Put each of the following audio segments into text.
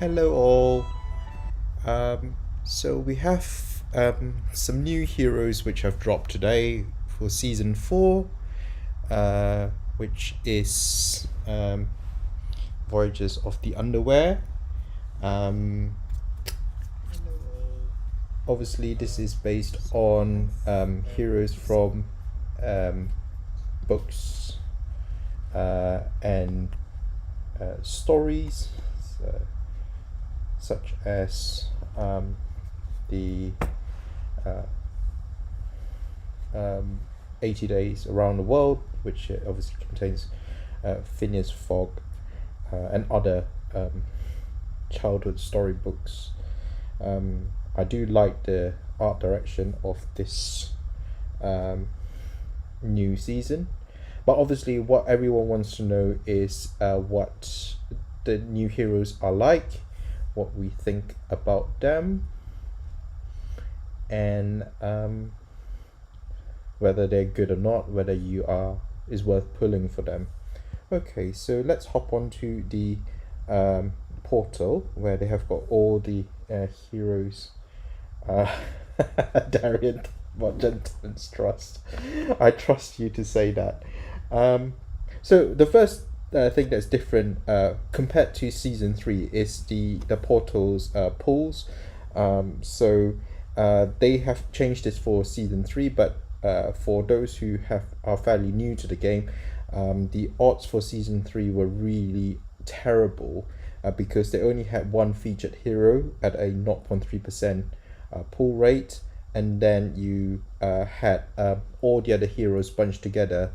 Hello all. So we have some new heroes which have dropped today for season 4, which is Voyages of the Underwear. Obviously, this is based on heroes from books and stories, such as the 80 Days Around the World, which obviously contains Phileas Fogg and other childhood storybooks. I do like the art direction of this new season, but obviously what everyone wants to know is what the new heroes are like, what we think about them, and whether they're good or not, whether is worth pulling for them. Okay, so let's hop onto the portal where they have got all the heroes. Darian, what gentleman's trust? I trust you to say that. So the first thing that's different compared to season 3 is the portal's pools. So they have changed this for season 3, but for those who are fairly new to the game, the odds for season 3 were really terrible because they only had one featured hero at a 0.3% pull rate, and then you had all the other heroes bunched together.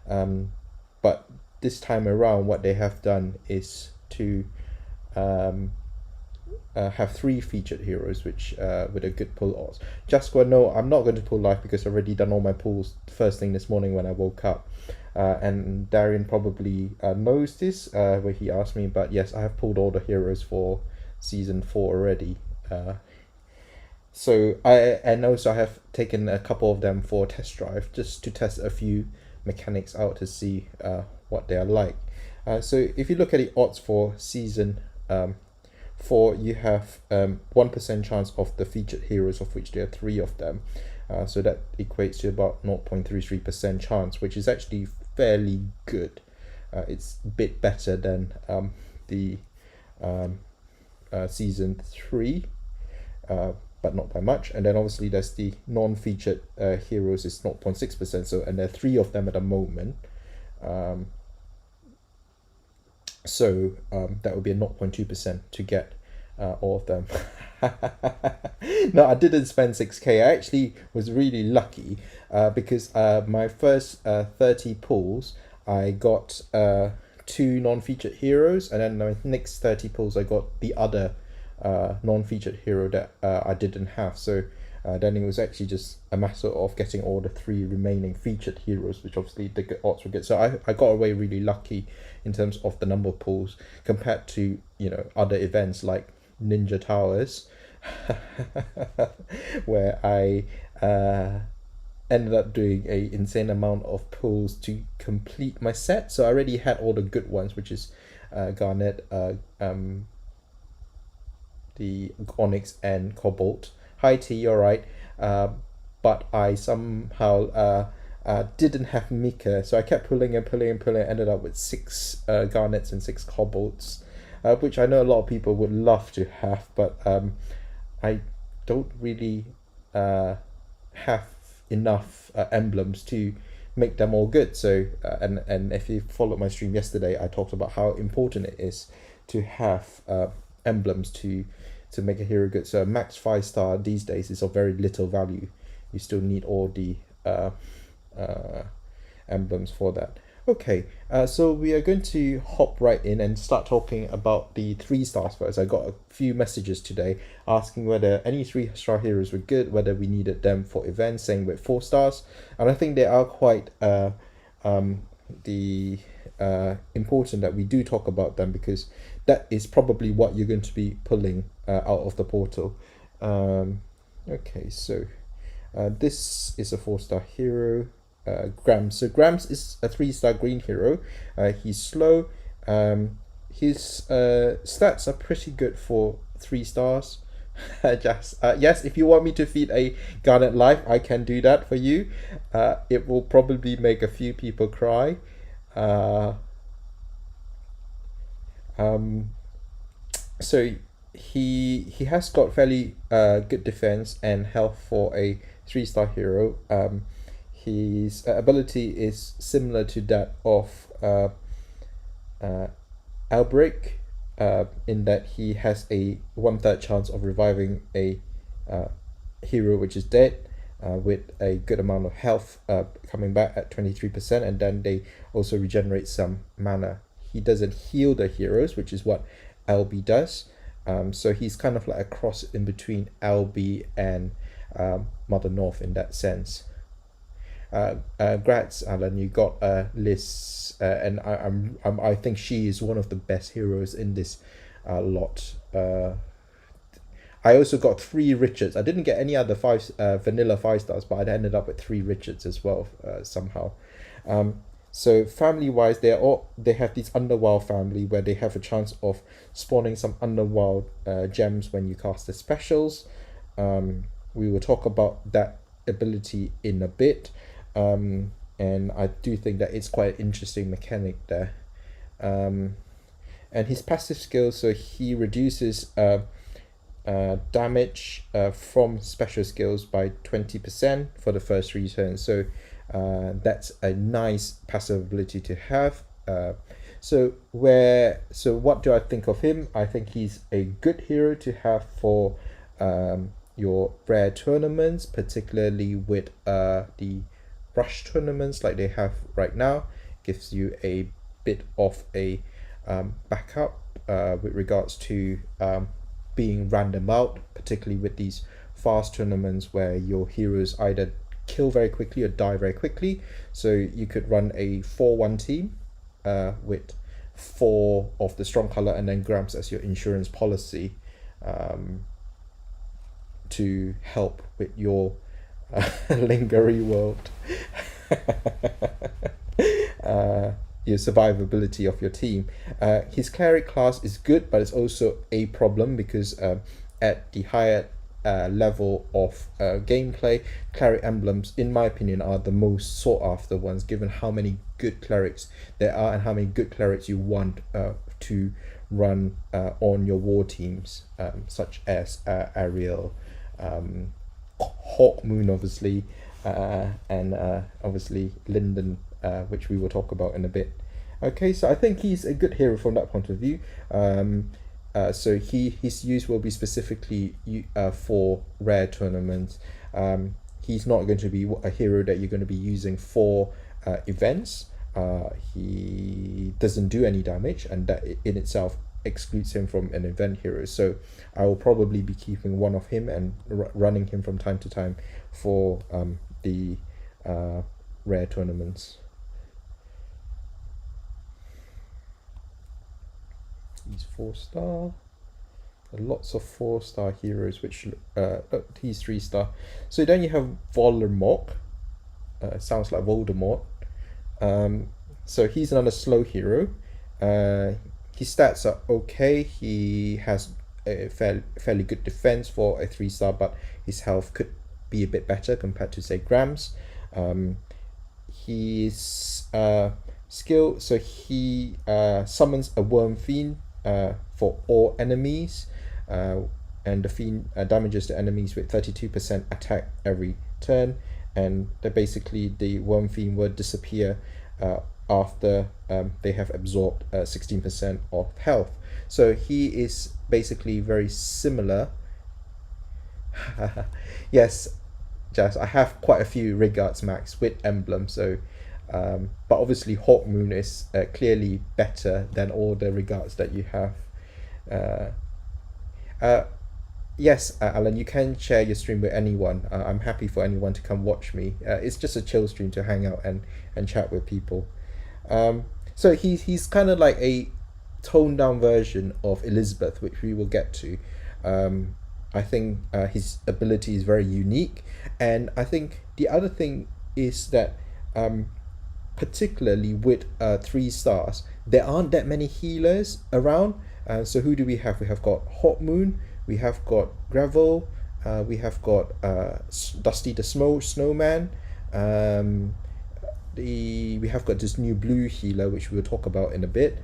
But this time around, what they have done is to have 3 featured heroes, which with a good pull odds. Jasper, no, I'm not going to pull live because I've already done all my pulls first thing this morning when I woke up. And Darian probably knows this, where he asked me, but yes, I have pulled all the heroes for season 4 already. So I also have taken a couple of them for test drive just to test a few mechanics out to see what they are like. So if you look at the odds for season 4, you have 1% chance of the featured heroes, of which there are 3 of them. So that equates to about 0.33% chance, which is actually fairly good. It's a bit better than the season 3. But not by much. And then obviously there's the non-featured heroes is 0.6%, so, and there are 3 of them at the moment. So that would be a 0.2% to get all of them. No, I didn't spend 6k. I actually was really lucky because my first 30 pulls I got 2 non-featured heroes, and then my next 30 pulls I got the other non-featured hero that I didn't have. So then it was actually just a matter of getting all the 3 remaining featured heroes, which obviously the odds were good. So I got away really lucky in terms of the number of pulls compared to other events like Ninja Towers, where I ended up doing a insane amount of pulls to complete my set. So I already had all the good ones, which is Garnet, the Onyx and Cobalt. Hi T, you're right. But I somehow didn't have Mika, so I kept pulling and ended up with 6 Garnets and 6 Cobalts, which I know a lot of people would love to have, but I don't really have enough emblems to make them all good. So and if you followed my stream yesterday, I talked about how important it is to have emblems to make a hero good. So max 5-star these days is of very little value. You still need all the emblems for that. Okay, so we are going to hop right in and start talking about the 3 stars first. I got a few messages today asking whether any 3-star heroes were good, whether we needed them for events, saying with 4 stars, and I think they are quite important that we do talk about them, because that is probably what you're going to be pulling out of the portal. Okay, so this is a 4-star hero, Gramps. So Gramps is a 3-star green hero. He's slow. his stats are pretty good for 3 stars. Just yes, if you want me to feed a Garnet Life, I can do that for you. It will probably make a few people cry. Uh, um, so he has got fairly good defense and health for a 3-star hero. His ability is similar to that of uh, Albrecht, in that he has a 1/3 chance of reviving a uh, hero which is dead, with a good amount of health coming back at 23%, and then they also regenerate some mana. He doesn't heal the heroes, which is what LB does. So he's kind of like a cross in between LB and Mother North in that sense. Grats, Alan. You got Liz, and I think she is one of the best heroes in this lot. I also got 3 Richards. I didn't get any other vanilla 5-stars, but I ended up with 3 Richards as well somehow. So family wise, they have this Underworld family where they have a chance of spawning some Underworld gems when you cast the specials. We will talk about that ability in a bit. And I do think that it's quite an interesting mechanic there. And his passive skill, so he reduces damage from special skills by 20% for the first 3 turns. So that's a nice passive ability to have. So what do I think of him? I think he's a good hero to have for your rare tournaments, particularly with the rush tournaments like they have right now. Gives you a bit of a backup with regards to being random out, particularly with these fast tournaments where your heroes either kill very quickly or die very quickly. So you could run a 4-1 team with 4 of the strong color and then Gramps as your insurance policy, to help with your Lingerie world. Your survivability of your team. His cleric class is good, but it's also a problem because at the higher level of gameplay, cleric emblems, in my opinion, are the most sought after ones, given how many good clerics there are and how many good clerics you want to run on your war teams, such as Ariel, Hawkmoon, obviously, and obviously Linden, which we will talk about in a bit. Okay, so I think he's a good hero from that point of view. So his use will be specifically for rare tournaments. He's not going to be a hero that you're going to be using for events. He doesn't do any damage, and that in itself excludes him from an event hero. So I will probably be keeping one of him and running him from time to time for the rare tournaments. He's 4-star. Lots of 4-star heroes, which he's 3-star. So then you have Vollermork. Sounds like Voldemort. So he's another slow hero. His stats are okay. He has a fairly good defense for a 3-star, but his health could be a bit better compared to, say, Gramps. His skill, so he summons a Worm Fiend for all enemies, and the Fiend damages the enemies with 32% attack every turn, and basically the Worm Fiend will disappear after they have absorbed 16% of health. So he is basically very similar. Yes, Jazz, I have quite a few Regards Max with emblems, so but obviously Hawkmoon is clearly better than all the Regards that you have. Yes, Alan, you can share your stream with anyone. I'm happy for anyone to come watch me. It's just a chill stream to hang out and chat with people. So he's kind of like a toned down version of Elizabeth, which we will get to. I think his ability is very unique, and I think the other thing is that particularly with 3 stars, there aren't that many healers around. So who do we have? We have got Hot Moon, we have got Gravel, we have got Dusty the Snowman. We have got this new blue healer, which we'll talk about in a bit.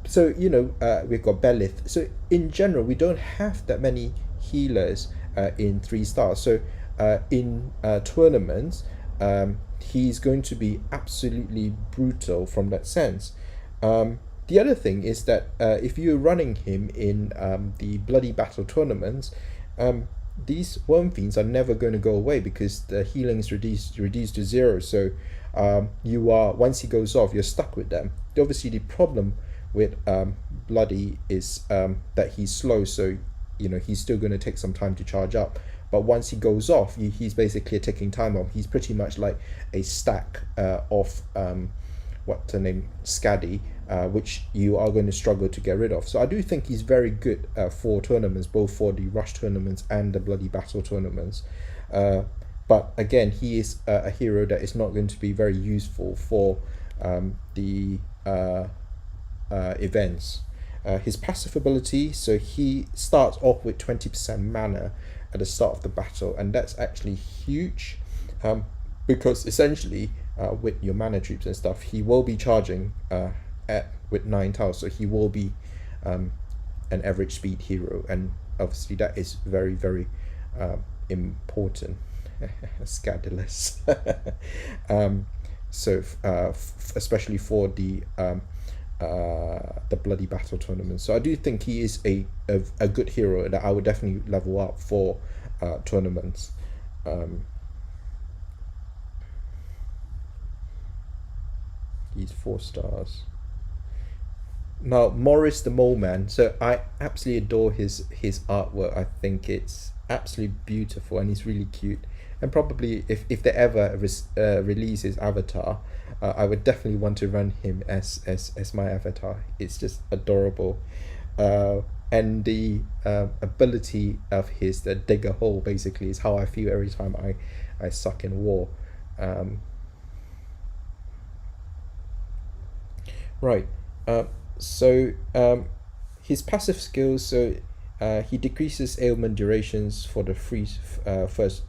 So we've got Belith. So in general, we don't have that many healers in 3 stars. So in tournaments, he's going to be absolutely brutal from that sense. The other thing is that if you're running him in the Bloody Battle tournaments, these Worm Fiends are never going to go away because the healing is reduced to 0. So you are, once he goes off, you're stuck with them. Obviously, the problem with Bloody is that he's slow, so he's still going to take some time to charge up. But once he goes off, he's basically a ticking time bomb. He's pretty much like a stack of what's her name, Scaddy, which you are going to struggle to get rid of. So I do think he's very good for tournaments, both for the Rush tournaments and the Bloody Battle tournaments. But again, he is a hero that is not going to be very useful for the events. His passive ability, so he starts off with 20% mana at the start of the battle, and that's actually huge, because essentially with your mana troops and stuff, he will be charging with 9 tiles, so he will be an average speed hero, and obviously that is very, very important. Scandalous. So especially for the Bloody Battle tournament. So I do think he is a good hero that I would definitely level up for tournaments. He's 4 stars. Now, Morris the Mole Man. So I absolutely adore his artwork. I think it's absolutely beautiful and he's really cute. And probably if they ever release his avatar, I would definitely want to run him as my avatar. It's just adorable. And the ability of his dig a hole basically is how I feel every time I suck in war. Right. So his passive skills, so he decreases ailment durations for the first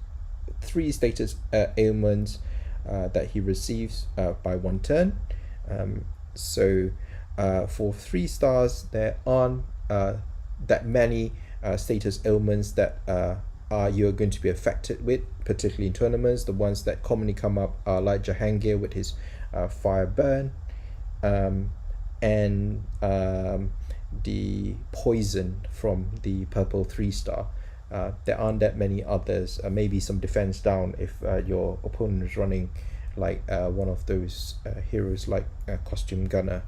3 status ailments that he receives by 1 turn. So for 3 stars, there aren't that many status ailments that you're going to be affected with, particularly in tournaments. The ones that commonly come up are like Jahangir with his fire burn, and the poison from the purple 3-star. There aren't that many others. Maybe some defense down if your opponent is running like one of those heroes like Costume Gunner.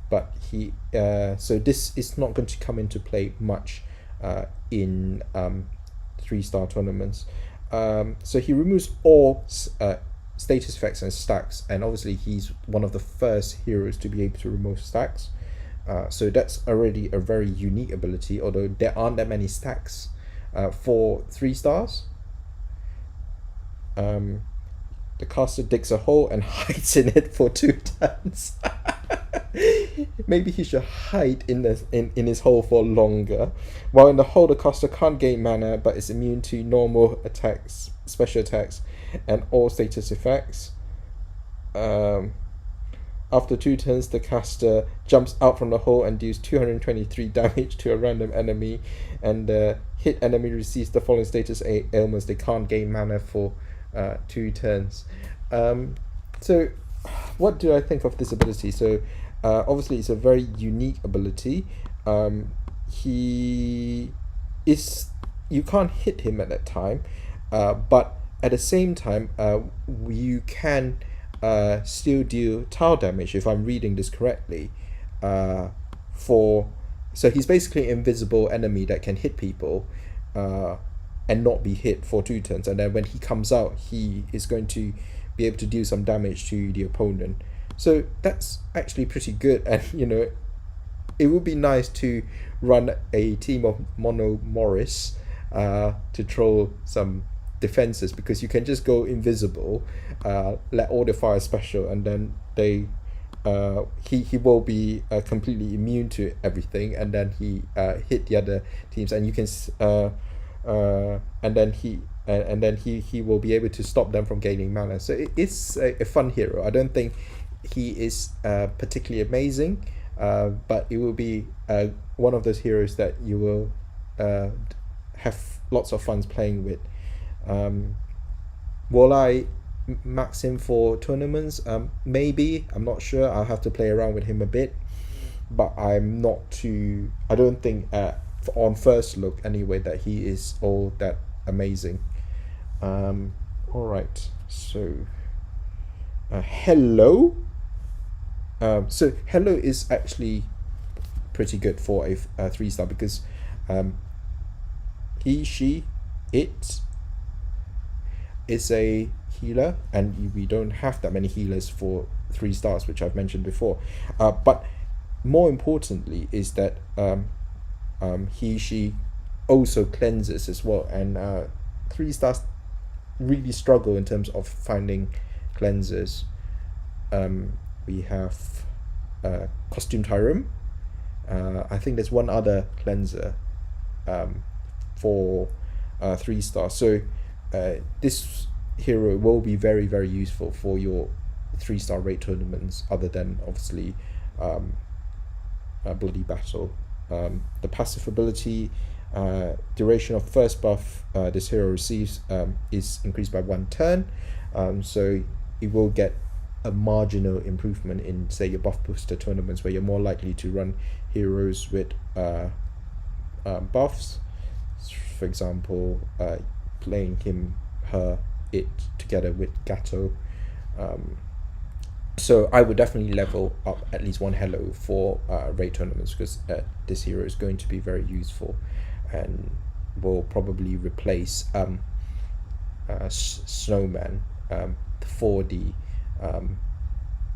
But he so this is not going to come into play much in 3-star tournaments. So he removes all status effects and stacks, and obviously he's one of the first heroes to be able to remove stacks. So that's already a very unique ability, although there aren't that many stacks for 3 stars. The caster digs a hole and hides in it for 2 turns. Maybe he should hide in his hole for longer. While in the hole, the caster can't gain mana but is immune to normal attacks, special attacks, and all status effects. After 2 turns, the caster jumps out from the hole and deals 223 damage to a random enemy, and the hit enemy receives the following status ailments. They can't gain mana for 2 turns. So what do I think of this ability? So obviously it's a very unique ability. He is, you can't hit him at that time, but at the same time you can still deal tile damage, if I'm reading this correctly. So he's basically an invisible enemy that can hit people and not be hit for 2 turns, and then when he comes out, he is going to be able to deal some damage to the opponent. So that's actually pretty good, and it would be nice to run a team of Mono Morris to troll some defenses, because you can just go invisible, let all the fire special, and then he will be completely immune to everything, and then he hit the other teams, and you can and then he will be able to stop them from gaining mana. So it's a fun hero. I don't think he is particularly amazing, but it will be one of those heroes that you will have lots of fun playing with. Will I max him for tournaments? Maybe, I'm not sure. I'll have to play around with him a bit, but I don't think on first look anyway that he is all that amazing. All right, so Helo. So Helo is actually pretty good for a 3-star, because it is a healer, and we don't have that many healers for 3 stars, which I've mentioned before. But more importantly is that she also cleanses as well, and 3 stars really struggle in terms of finding cleansers. We have Costume Tyrum. I think there's one other cleanser for 3 stars. So this hero will be very, very useful for your 3-star raid tournaments, other than obviously Bloody Battle. The passive ability, duration of first buff this hero receives is increased by 1 turn, so it will get a marginal improvement in, say, your buff booster tournaments, where you're more likely to run heroes with buffs. For example, playing it together with Gato. So I would definitely level up at least 1 Helo for raid tournaments, because this hero is going to be very useful and will probably replace Snowman for the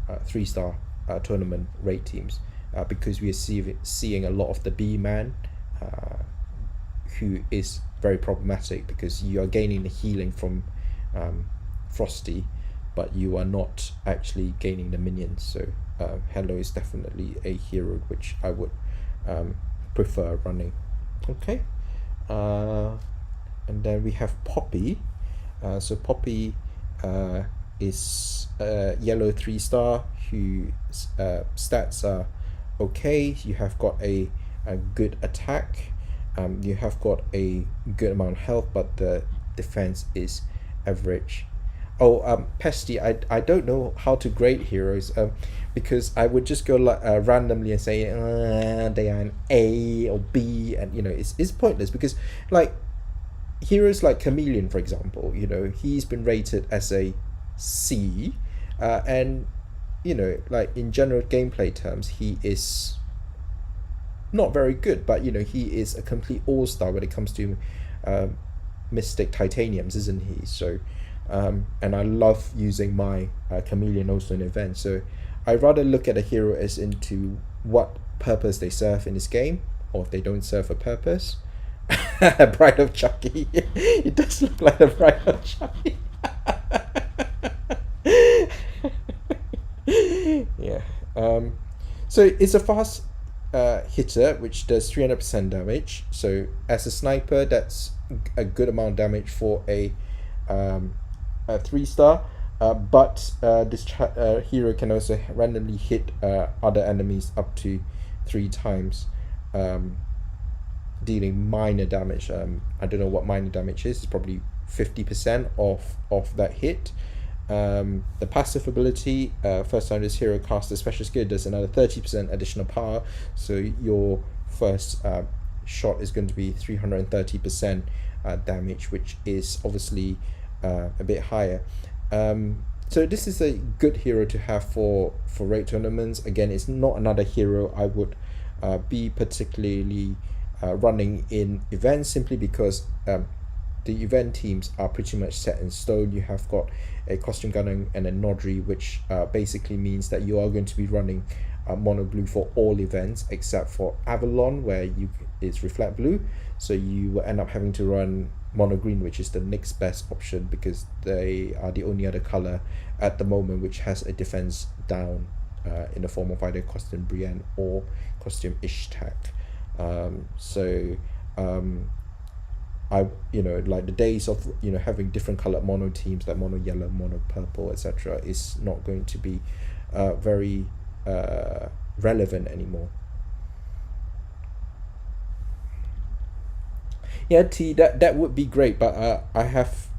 3-star tournament raid teams, because we are seeing a lot of the B-man, who is very problematic, because you are gaining the healing from Frosty, but you are not actually gaining the minions. So Helo is definitely a hero which I would prefer running. Okay, and then we have Poppy. So Poppy is yellow 3-star, whose stats are okay. You have got a good attack, you have got a good amount of health, but the defense is average. Pesty, I don't know how to grade heroes, because I would just go randomly and say they are an A or B, and it's pointless, because like heroes like Chameleon, for example, he's been rated as a C, and like in general gameplay terms, he is not very good, but he is a complete all-star when it comes to Mystic Titaniums, isn't he? So and I love using my Chameleon also in events, so I rather look at a hero as into what purpose they serve in this game, or if they don't serve a purpose. Bride of Chucky. It does look like the Bride of Chucky. Yeah. So it's a fast hitter which does 300% damage. So as a sniper, that's a good amount of damage for a 3-star. But this hero can also randomly hit other enemies up to 3 times, dealing minor damage. I don't know what minor damage is. It's probably 50% of that hit. The passive ability, first time this hero casts a special skill, does another 30% additional power, so your first shot is going to be 330% damage, which is obviously a bit higher. So this is a good hero to have for raid tournaments. Again, it's not another hero I would be particularly running in events, simply because the event teams are pretty much set in stone. You have got a costume gunner and a Nodri, which basically means that you are going to be running mono blue for all events except for Avalon, where it's reflect blue, so you will end up having to run mono green, which is the next best option because they are the only other color at the moment which has a defense down in the form of either costume Brienne or costume Ishtak. I like the days of having different colored mono teams like mono yellow, mono purple, etc. is not going to be very relevant anymore. Yeah, T, that would be great, but I have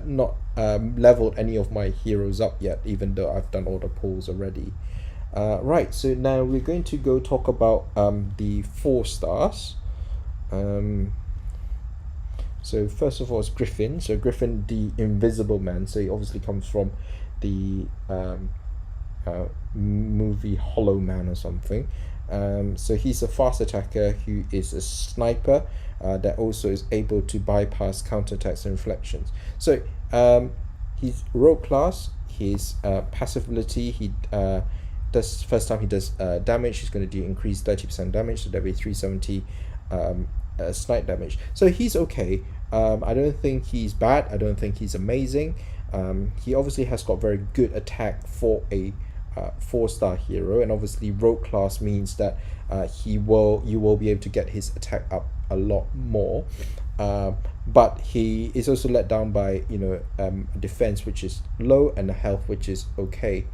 not leveled any of my heroes up yet, even though I've done all the polls already. Right, so now we're going to go talk about the 4 stars. So first of all, it's Griffin. So Griffin, the Invisible Man. So he obviously comes from the movie Hollow Man or something. So he's a fast attacker who is a sniper that also is able to bypass counterattacks and reflections. So he's rogue class. His passive ability, he does first time he does damage, he's going to do increased 30% damage, so that'll be 370 snipe damage. So he's okay. I don't think he's bad. I don't think he's amazing. He obviously has got very good attack for a 4-star hero, and obviously rogue class means that you will be able to get his attack up a lot more. But he is also let down by defense which is low and a health which is okay.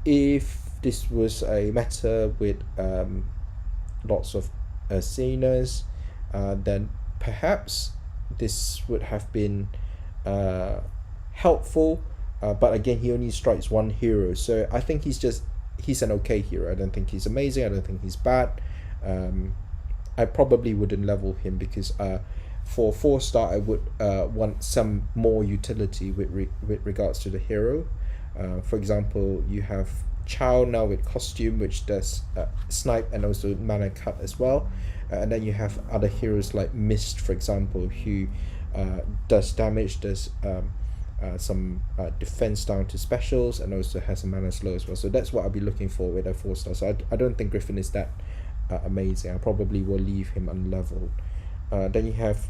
If this was a meta with lots of Cenas, then perhaps this would have been helpful, but again, he only strikes 1 hero, so I think he's an okay hero. I don't think he's amazing, I don't think he's bad. I probably wouldn't level him because for 4-star I would want some more utility with regards to the hero. For example, you have Chow now with costume which does snipe and also mana cut as well, and then you have other heroes like Mist, for example, who does damage, does some defense down to specials, and also has a mana slow as well. So that's what I'll be looking for with a 4-star. So I don't think Griffin is that amazing. I probably will leave him unleveled. Then you have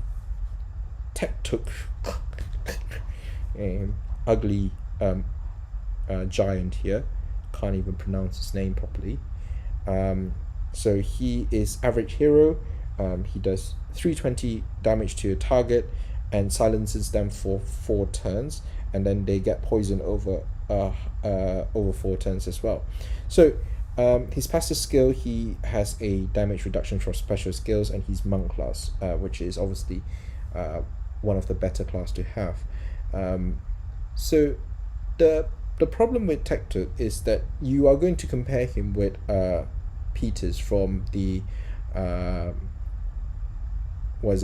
Tettukh, ugly giant here. Can't even pronounce his name properly. So he is average hero. He does 320 damage to a target and silences them for 4 turns, and then they get poisoned over 4 turns as well. So his passive skill, he has a damage reduction for special skills, and he's monk class, which is obviously one of the better class to have. So the problem with Tettukh is that you are going to compare him with Peters from the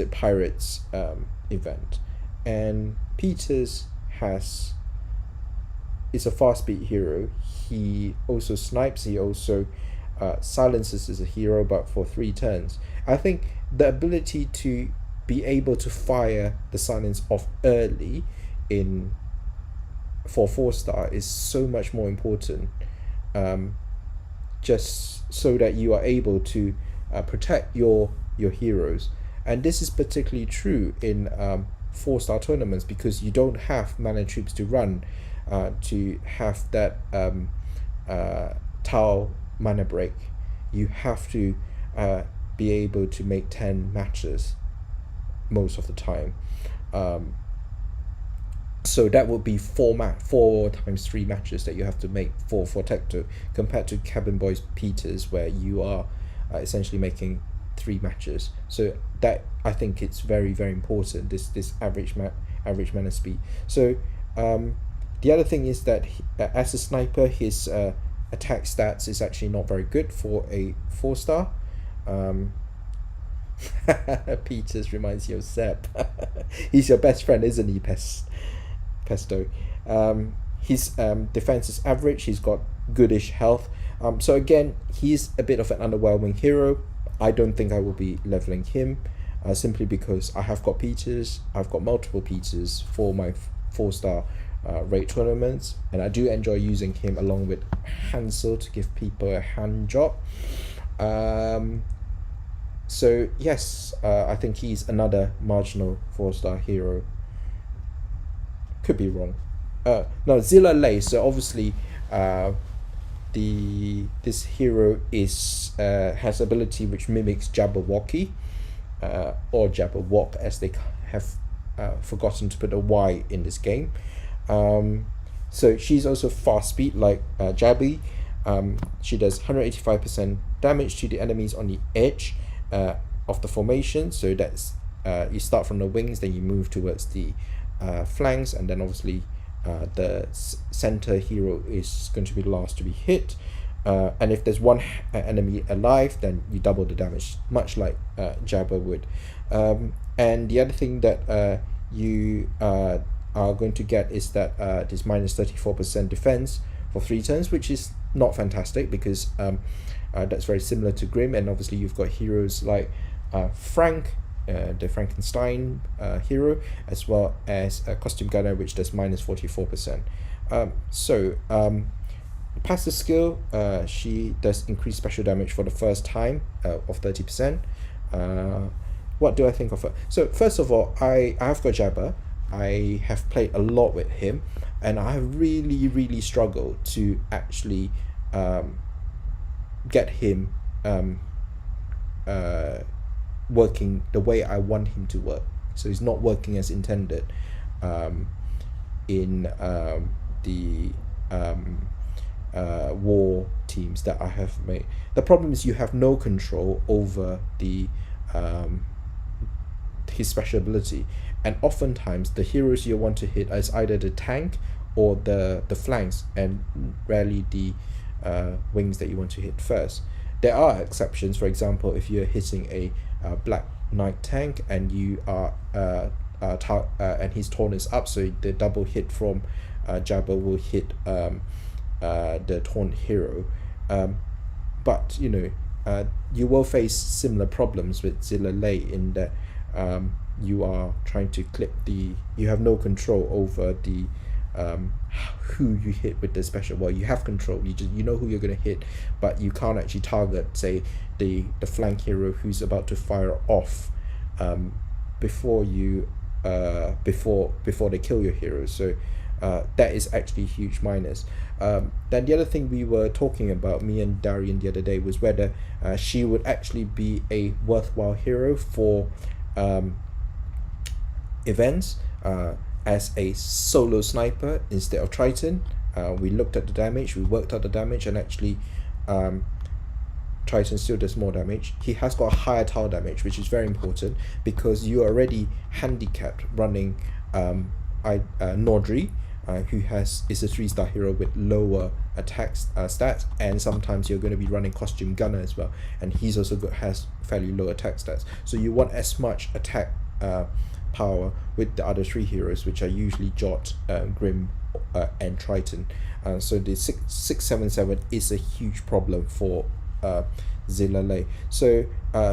Pirates event, and Peters is a fast speed hero. He also snipes, he also silences as a hero, but for 3 turns. I think the ability to be able to fire the silence off early for 4-star is so much more important, just so that you are able to protect your heroes. And this is particularly true in 4-star tournaments because you don't have mana troops to run to have that Tau mana break. You have to be able to make 10 matches most of the time. So that would be 4 times 3 matches that you have to make for Tettukh, compared to Cabin Boys Peters, where you are essentially making 3 matches. So that, I think it's very, very important, this average mana speed. So the other thing is that as a sniper, his attack stats is actually not very good for a 4-star. Peters reminds you of Seb. He's your best friend, isn't he, Pesto? His defense is average. He's got goodish health. So again, he's a bit of an underwhelming hero. I don't think I will be leveling him, simply because I have got Peters. I've got multiple Peters for my 4-star raid tournaments, and I do enjoy using him along with Hansel to give people a hand job. So yes, I think he's another marginal 4-star hero. Could be wrong. No, Zila Lei. So obviously, uh, this hero is has ability which mimics Jabberwocky, or Jabberwock, as they have forgotten to put a Y in this game. So she's also fast speed like Jabby. She does 185% damage to the enemies on the edge of the formation. So that's you start from the wings, then you move towards the flanks, and then obviously the center hero is going to be the last to be hit. And if there's one enemy alive, then you double the damage, much like Jabber would. And the other thing that you are going to get is that this minus 34% defense for 3 turns, which is not fantastic because that's very similar to Grim. And obviously you've got heroes like Frank, the Frankenstein hero, as well as Costume Gunner, which does minus 44%. Passive skill, she does increase special damage for the first time of 30%. What do I think of her? So first of all, I've got Jabber. I have played a lot with him, and I have really struggled to actually get him working the way I want him to work. So he's not working as intended in the war teams that I have made. The problem is you have no control over the his special ability, and oftentimes the heroes you want to hit is either the tank or the flanks, and rarely the wings that you want to hit first. There are exceptions. For example, if you're hitting a Black Knight tank and you are and his taunt is up, so the double hit from Jabber will hit the taunt hero. But you will face similar problems with Zila Lei in that you are trying to clip you have no control over the who you hit with the special. Well, you have control, you know who you're going to hit, but you can't actually target, say, the flank hero who's about to fire off before they kill your hero. So that is actually a huge minus. Then the other thing we were talking about, me and Darian, the other day, was whether she would actually be a worthwhile hero for events as a solo sniper instead of Triton. We looked at the damage, we worked out the damage, and actually Triton still does more damage. He has got a higher tower damage, which is very important because you're already handicapped running Nordri, who is a 3-star hero with lower attack stats, and sometimes you're going to be running Costume Gunner as well, and he's also has fairly low attack stats. So you want as much attack power with the other 3 heroes, which are usually Jot, Grim, and Triton. So the 677 is a huge problem for Zila Lei. So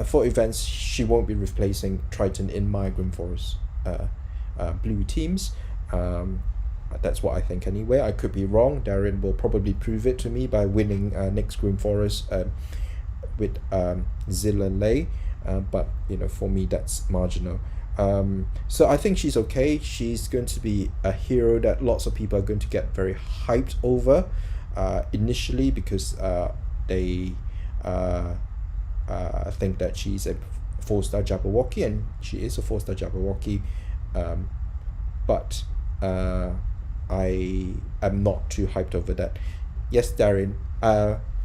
for events, she won't be replacing Triton in my Grim Forest blue teams. That's what I think anyway. I could be wrong. Darren will probably prove it to me by winning next Grim Forest with Zila Lei. But for me, that's marginal. So I think she's okay. She's going to be a hero that lots of people are going to get very hyped over initially, because they think that she's a 4-star Jabberwocky, and she is a 4-star Jabberwocky. But I am not too hyped over that. Yes, Darren,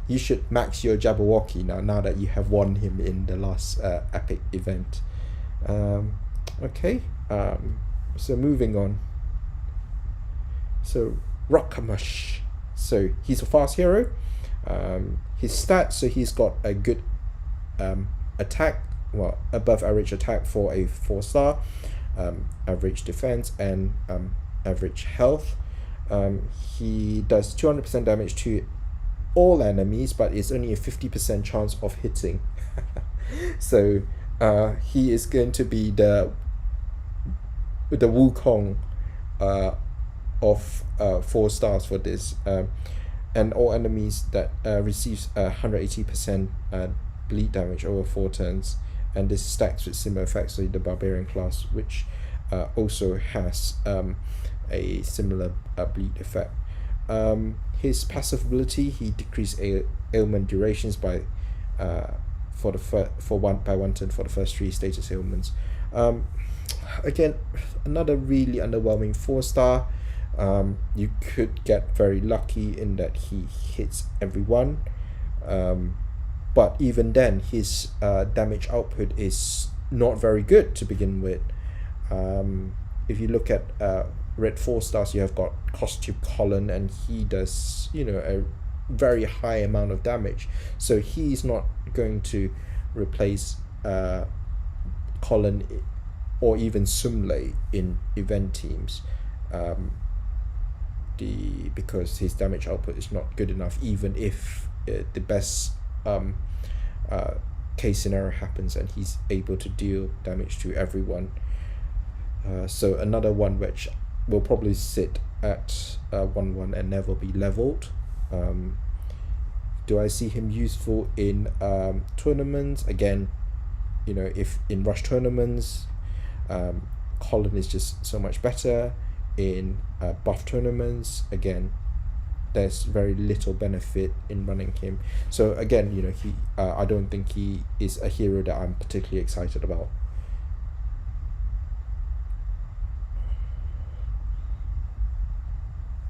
you should max your Jabberwocky now that you have won him in the last epic event. Okay, so moving on. So Rokkamush, so he's a fast hero. His stats, so he's got a good attack, well, above average attack for a 4-star, average defense, and average health. He does 200% damage to all enemies, but it's only a 50% chance of hitting. So he is going to be the Wukong of 4 stars for this, and all enemies that receives 180% bleed damage over 4 turns and this stacks with similar effects to the barbarian class, which also has a similar bleed effect. His passive ability, he decreased ailment durations by one turn for the first 3 status ailments. Again, another really underwhelming 4-star. You could get very lucky in that he hits everyone, but even then his damage output is not very good to begin with. If you look at red 4-stars, you have got Costume Colin, and he does a very high amount of damage, so he's not going to replace Colin or even Sumlei in event teams, because his damage output is not good enough, even if the best case scenario happens and he's able to deal damage to everyone. So another one which will probably sit at 1-1 and never be leveled. Do I see him useful in tournaments? Again, if in rush tournaments, Colin is just so much better. In buff tournaments, again, there's very little benefit in running him. So again, he I don't think he is a hero that I'm particularly excited about.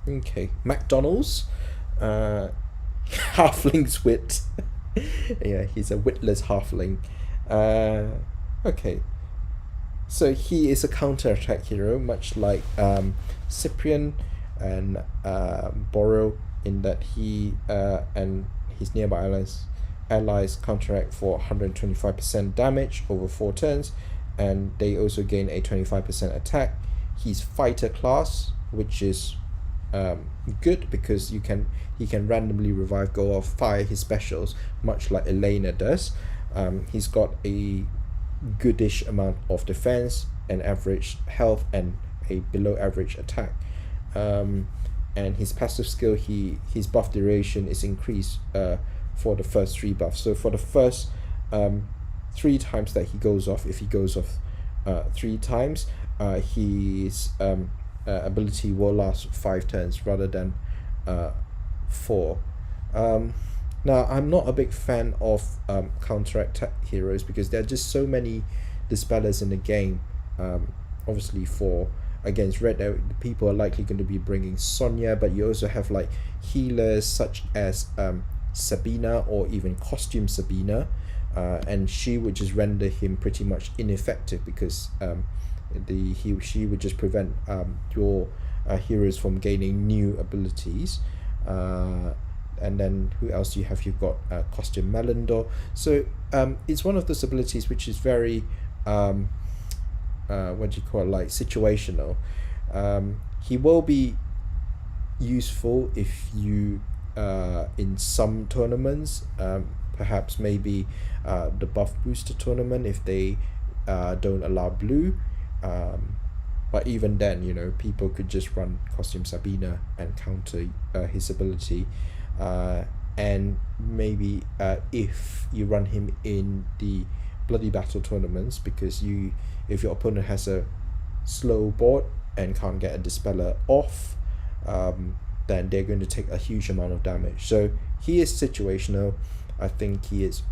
Okay, McDonald's, halfling's wit. Yeah, he's a witless halfling. Okay, so he is a counter-attack hero, much like Cyprian and Moreau, in that he and his nearby allies counteract for 125% damage over 4 turns, and they also gain a 25% attack. He's fighter class, which is good because he can randomly revive, go off, fire his specials, much like Elena does. He's got a goodish amount of defense and average health and a below average attack. And his passive skill, his buff duration is increased for the first 3 buffs. So for the first 3 times that he goes off, if he goes off 3 times, his ability will last 5 turns rather than 4. Now, I'm not a big fan of counter-attack heroes because there are just so many dispellers in the game. Obviously, against red, people are likely going to be bringing Sonya, but you also have like healers such as Sabina or even Costume Sabina, and she would just render him pretty much ineffective because she would just prevent your heroes from gaining new abilities. And then who else do you have? You've got Costume Melindor. So it's one of those abilities which is very like situational. He will be useful if you in some tournaments, perhaps maybe the buff booster tournament if they don't allow blue. But even then, people could just run Costume Sabina and counter his ability. And maybe if you run him in the bloody battle tournaments, because if your opponent has a slow board and can't get a dispeller off, then they're going to take a huge amount of damage. So he is situational. I think he is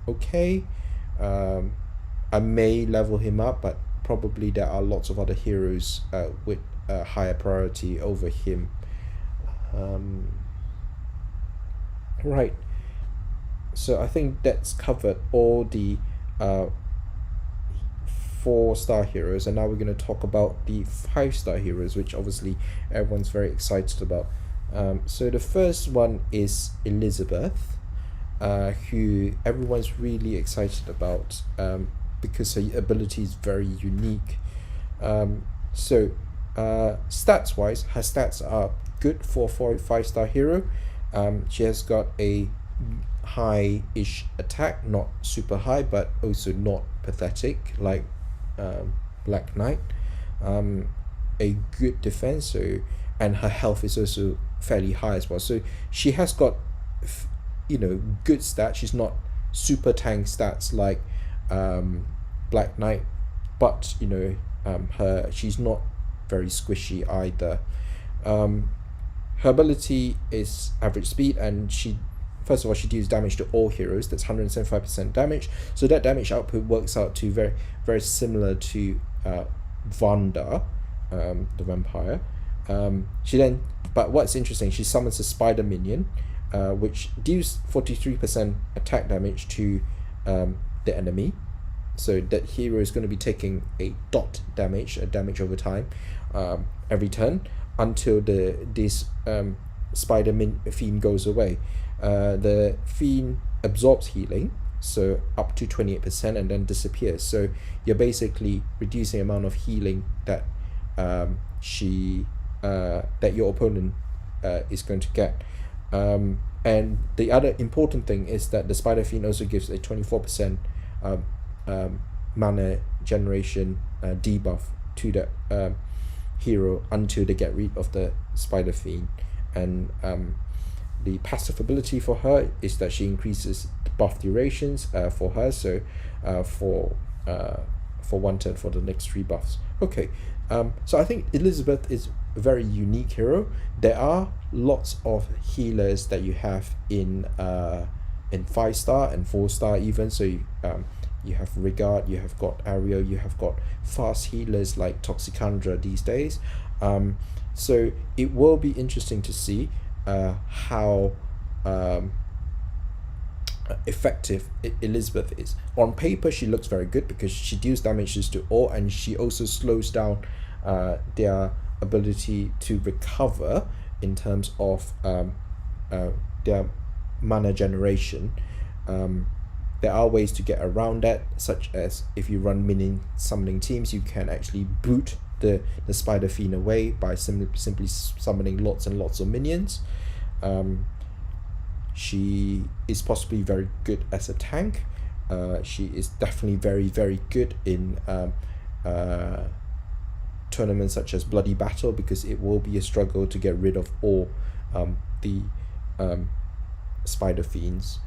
okay. I may level him up, but probably there are lots of other heroes with a higher priority over him. Right, so I think that's covered all the 4-star heroes, and now we're going to talk about the 5-star heroes, which obviously everyone's very excited about. So the first one is Elizabeth, who everyone's really excited about because her ability is very unique. So stats wise, her stats are good for a 5-star hero. She has got a high-ish attack, not super high, but also not pathetic like Black Knight. A good defense, and her health is also fairly high as well. So she has got good stats. She's not super tank stats like Black Knight, but she's not very squishy either. Her ability is average speed, and first of all, she deals damage to all heroes. That's 175% damage. So that damage output works out to very, very similar to Vanda, the vampire. But what's interesting, she summons a spider minion, which deals 43% attack damage to the enemy. So that hero is going to be taking a dot damage, a damage over time, every turn until this spider fiend goes away. The fiend absorbs healing, so up to 28%, and then disappears. So you're basically reducing the amount of healing that that your opponent is going to get. And the other important thing is that the spider fiend also gives a 24% mana generation debuff to the hero until they get rid of the spider fiend. And the passive ability for her is that she increases the buff durations for her, so for 1 turn for the next 3 buffs. Okay, so I think Elizabeth is a very unique hero. There are lots of healers that you have in 5-star and 4-star even. So you have Regard, you have got Ariel, you have got fast healers like Toxicandra these days. So it will be interesting to see how effective Elizabeth is. On paper, she looks very good because she deals damages to all, and she also slows down their ability to recover in terms of their mana generation. There are ways to get around that, such as if you run minion summoning teams, you can actually boot the spider fiend away by simply summoning lots and lots of minions. She is possibly very good as a tank. She is definitely very, very good in tournaments such as Bloody Battle, because it will be a struggle to get rid of all the spider fiends.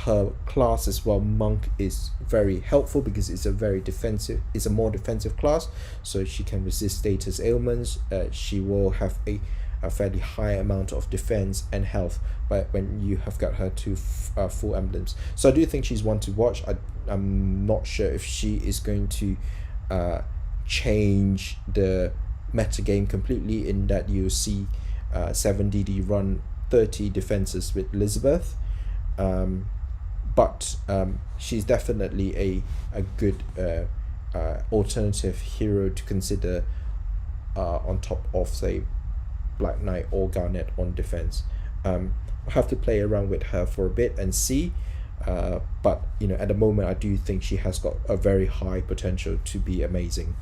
Her class as well, Monk, is very helpful because it's a more defensive class, so she can resist status ailments. She will have a fairly high amount of defense and health, but when you have got her to full emblems, so I do think she's one to watch. I'm not sure if she is going to change the meta game completely, in that you see 7DD run 30 defenses with Elizabeth, but she's definitely a good alternative hero to consider on top of, say, Black Knight or Garnet on defense. I'll have to play around with her for a bit and see, but at the moment I do think she has got a very high potential to be amazing.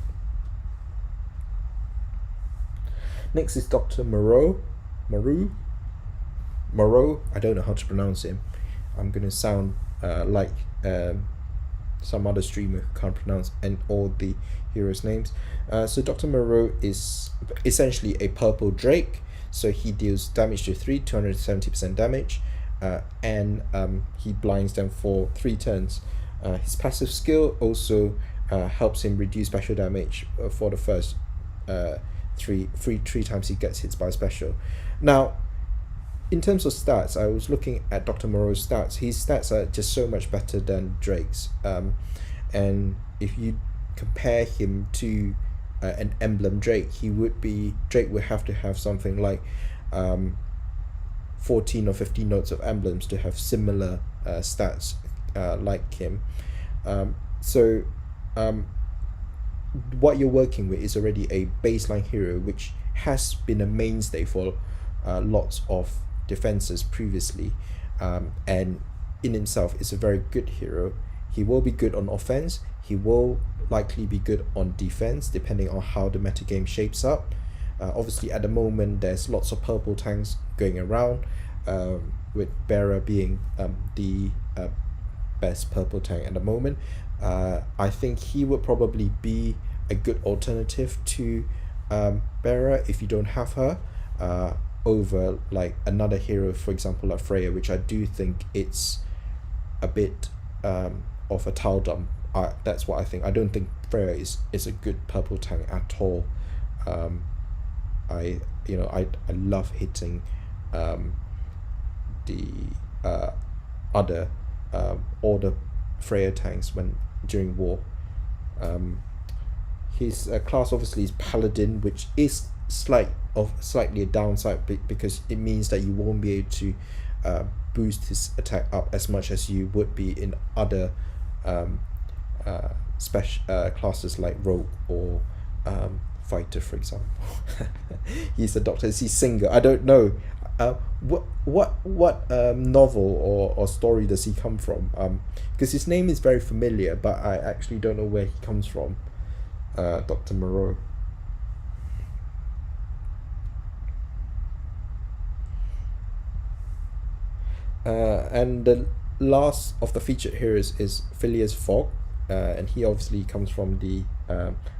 Next is Dr. Moreau. I don't know how to pronounce him. I'm gonna sound like some other streamer who can't pronounce all the heroes' names. So Dr. Moreau is essentially a purple Drake. So he deals damage to 3, 270% damage, and he blinds them for 3 turns. His passive skill also helps him reduce special damage for the first three times he gets hit by special. Now, in terms of stats, I was looking at Dr. Moreau's stats. His stats are just so much better than Drake's. And if you compare him to an emblem Drake, Drake would have to have something like 14 or 15 notes of emblems to have similar stats like him. So what you're working with is already a baseline hero which has been a mainstay for lots of defenses previously, and in himself is a very good hero. He will be good on offense, he will likely be good on defense depending on how the metagame shapes up. Obviously at the moment there's lots of purple tanks going around, with Bearer being the best purple tank at the moment. I think he would probably be a good alternative to Bearer if you don't have her, over like another hero, for example like Freya, which I do think it's a bit of a Taldum. That's what I think. I don't think Freya is a good purple tank at all. I love hitting the other all the Freya tanks during war. His class obviously is Paladin, which is slightly a downside because it means that you won't be able to boost his attack up as much as you would be in other special classes like Rogue or Fighter, for example. He's a doctor. Is he Singer? I don't know. What novel or story does he come from? Because his name is very familiar, but I actually don't know where he comes from. Dr. Moreau. And the last of the featured heroes is Phileas Fogg, and he obviously comes from the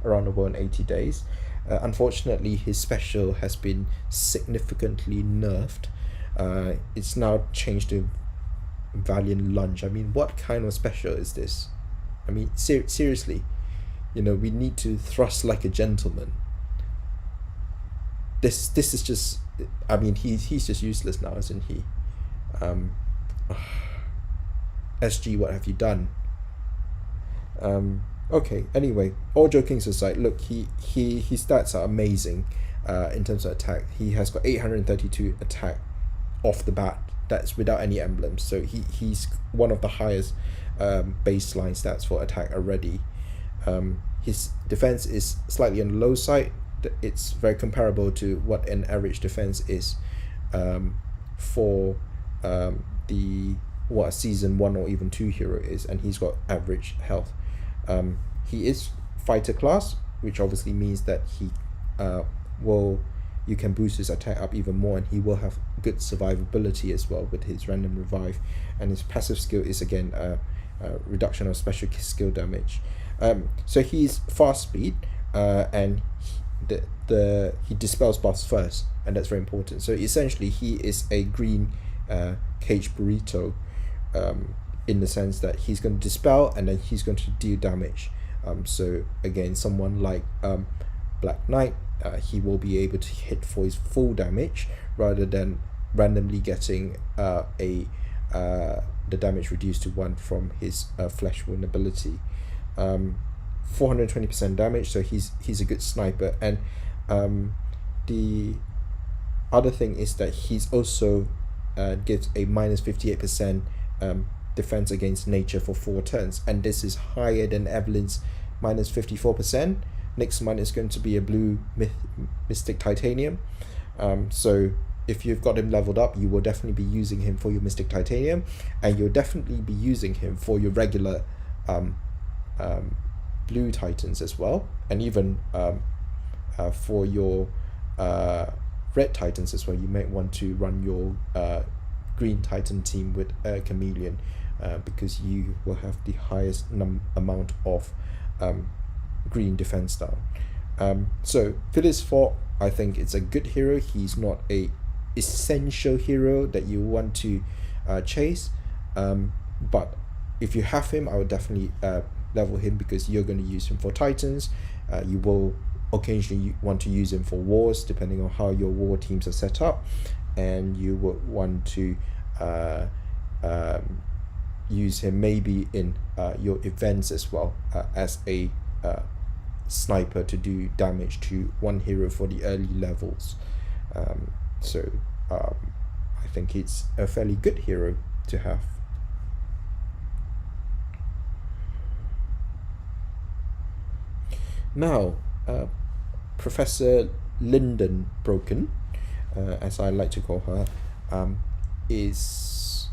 Around the World in 80 Days. Unfortunately, his special has been significantly nerfed. It's now changed to Valiant Lunge. I mean, what kind of special is this? I mean, seriously, we need to thrust like a gentleman. This is just, I mean, he's just useless now, isn't he? SG, what have you done? Okay, anyway, all joking aside, look, his stats are amazing in terms of attack. He has got 832 attack off the bat. That's without any emblems, so he's one of the highest baseline stats for attack already. His defense is slightly on the low side. It's very comparable to what an average defense is for the what a season 1 or even 2 hero is, and he's got average health. He is fighter class, which obviously means that you can boost his attack up even more, and he will have good survivability as well with his random revive, and his passive skill is again a reduction of special skill damage. So he's fast speed, and he dispels buffs first, and that's very important. So essentially he is a green cage burrito, in the sense that he's going to dispel and then he's going to deal damage. So again, someone like Black Knight, he will be able to hit for his full damage rather than randomly getting the damage reduced to 1 from his flesh wound ability. 420% damage, so he's a good sniper. And the other thing is that he's also gives a minus 58% defense against nature for 4 turns, and this is higher than Evelyn's minus 54%. Next one is going to be a blue Mystic Titanium. So if you've got him leveled up, you will definitely be using him for your Mystic Titanium, and you'll definitely be using him for your regular blue Titans as well, and even for your red Titans as well. You might want to run your green Titan team with a Chameleon, because you will have the highest amount of green defense down. So Phileas Fogg, I think it's a good hero. He's not a essential hero that you want to chase, but if you have him, I would definitely level him, because you're going to use him for Titans. You will occasionally want to use him for wars, depending on how your war teams are set up, and you would want to use him maybe in your events as well, as a sniper to do damage to one hero for the early levels. So I think it's a fairly good hero to have. Now, Professor Lidenbrock, as I like to call her, is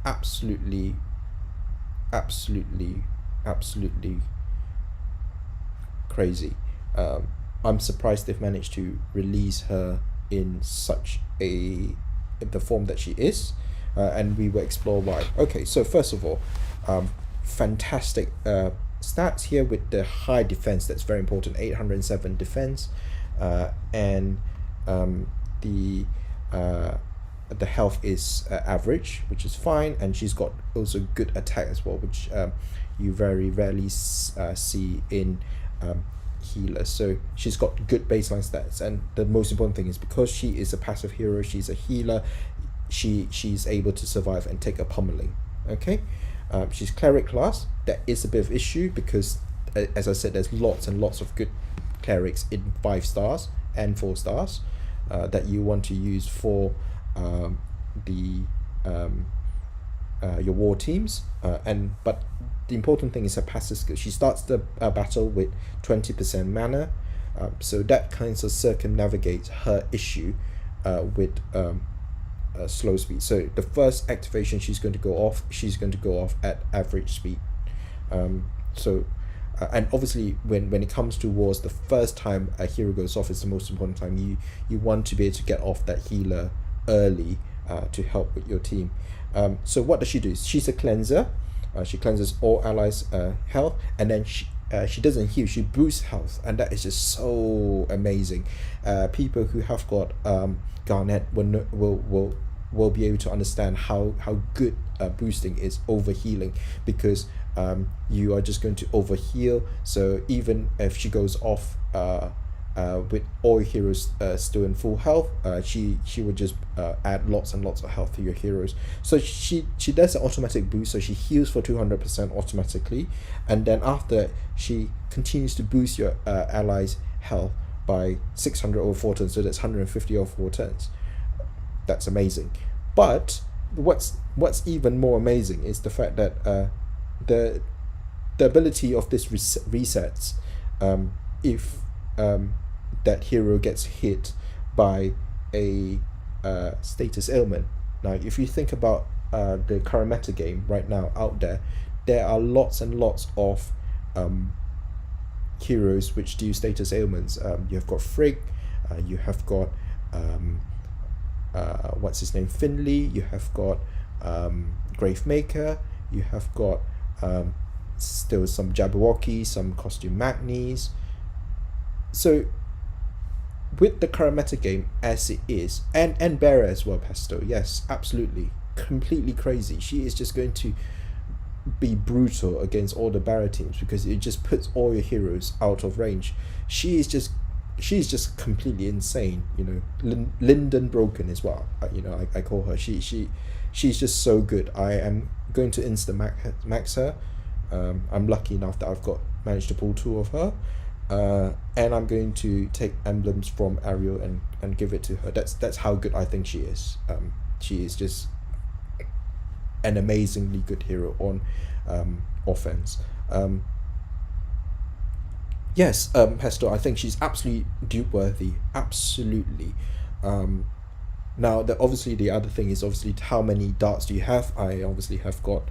absolutely crazy. I'm surprised they've managed to release her in such the form that she is, and we will explore why. Okay, so first of all, fantastic stats here with the high defense. That's very important. 807 defense, and the health is average, which is fine, and she's got also good attack as well, which you very rarely see in healers. So she's got good baseline stats, and the most important thing is because she is a passive hero, she's a healer, she's able to survive and take a pummeling. Okay, she's cleric class. That is a bit of issue because, as I said, there's lots and lots of good clerics in 5 stars and 4 stars that you want to use for your war teams. But the important thing is her passive skill. She starts the battle with 20% mana, so that kind of circumnavigates her issue with slow speed. So the first activation she's going to go off at average speed. And obviously when it comes to wars, the first time a hero goes off is the most important time. You want to be able to get off that healer early to help with your team. So what does she do? She's a cleanser. She cleanses all allies' health, and then she doesn't heal, she boosts health, and that is just so amazing. People who have got Garnet will be able to understand how good boosting is over healing, because you are just going to over heal. So even if she goes off with all heroes still in full health, she would just add lots and lots of health to your heroes. So she does an automatic boost, so she heals for 200% automatically, and then after she continues to boost your allies' health by 600 over 4 turns, so that's 150 over 4 turns. That's amazing. But what's even more amazing is the fact that the ability of this resets if that hero gets hit by a status ailment. Now, if you think about the current meta game right now out there are lots and lots of heroes which do status ailments. You have got Frigg, you have got what's his name, Finley, you have got Gravemaker, you have got still some Jabberwocky, some costume Magnies. So with the current meta game as it is, and Bera as well, Pesto, yes, absolutely, completely crazy. She is just going to be brutal against all the Bera teams because it just puts all your heroes out of range. She's just completely insane, you know. Lidenbrock as well, you know, I call her. She's just so good. I am going to max her. I'm lucky enough that I've managed to pull 2 of her. And I'm going to take emblems from Ariel and give it to her. That's how good I think she is. She is just an amazingly good hero on offense. Yes, Pesto, I think she's absolutely dupe worthy. Absolutely. Now, obviously the other thing is obviously how many darts do you have? I obviously have got